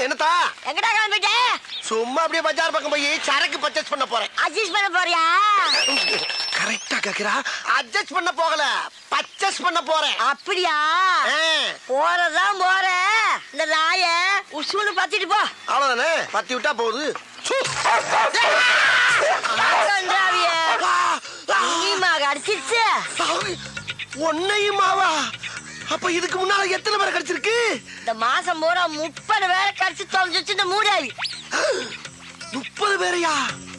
என்னத்தா எங்கடா கிளம்பிட்ட? சும்மா அப்படியே பஜார் பக்கம் போய் சரக்கு பர்ச்சேஸ் பண்ண போறேன். அட்ஜஸ்ட் பண்ண போறியா? கரெக்டா கேக்குறா. அட்ஜஸ்ட் பண்ண போகல, பர்ச்சேஸ் பண்ண போறேன். அப்படியா? போறதான் போற. இந்த நாய உசுன்னு பத்திட்டு போ. அவ்வளவுதானே, பத்தி விட்டா போகுது. அடிச்சிருச்சு ஒன்னையுமாவா? அப்ப இதுக்கு முன்னால எத்தனை பேரை கடிச்சிருக்கு? இந்த மாசம் பூரா 30 பேரை கடிச்சு தொலைஞ்சிச்சு இந்த மூடாவி. 30 பேரையா?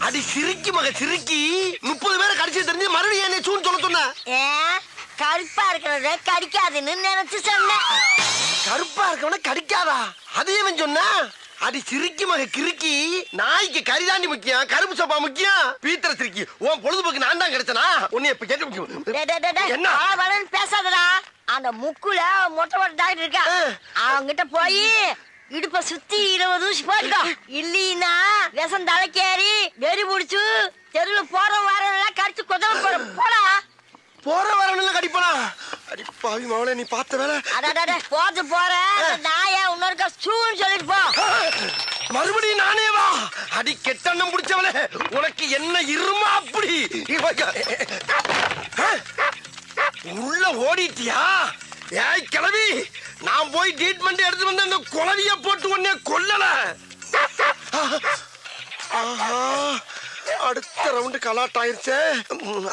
அடி சிரிக்கி மக சிரிக்கி. 30 பேரை கடிச்சு தெரிஞ்சு மறுபடியும் என்ன சூன்னு சொல்ல சொன்ன? கருப்பா இருக்கிறத கடிக்காதுன்னு நினைச்சு சொன்னேன். கருப்பா இருக்கவன கடிக்காதா? அதையே சொன்ன? அடி சிரிக்கி மக கிறுக்கி. நாய்க்கு கரிதாண்டி முக்கியம், கருப்பு சோப்பா முக்கியம். பீத்தர சிரிக்கி. உன் பொழுதுபோக்கு நான் தான் கிடைச்சனா? உன்னை இப்ப கேட்க முக்கியம். என்ன பேசாதடா. அந்த முக்குல மொட்டை மொட்டை டாக்டர் இருக்கா, அவங்கிட்ட போய் இடுப்ப சுத்தி 20 ஊசி போட்டுக்கோ. இல்லீன்னா விஷம் தலைக்கேறி வெறி முடிச்சு தெருவுல போற வாரம் கடிச்சு கொதவ போற. போடா. போற வரணும் கடிப்பனா? அடி பாவி மவளே, நீ பார்த்த வேலை. அடடட போது போற நாயா இன்னொருக்கா சூன்னு சொல்லிட்டு போ. மறுபடியும் நானே வா? அடி கெட்டண்ணம் பிடிச்சவளே, உனக்கு என்ன இருமா அப்படி? உள்ள ஓடிட்டியா? ஏய் கிளவி, நான் போய் ட்ரீட்மெண்ட் எடுத்து வந்து அந்த குளவிய போட்டு உன்னை கொல்லல. அடுத்த ரவுண்டு கலாட் ஆயிருச்சே.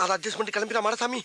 அதை அட்ஜஸ்ட் பண்ணி கிளம்பிடா மாடசாமி.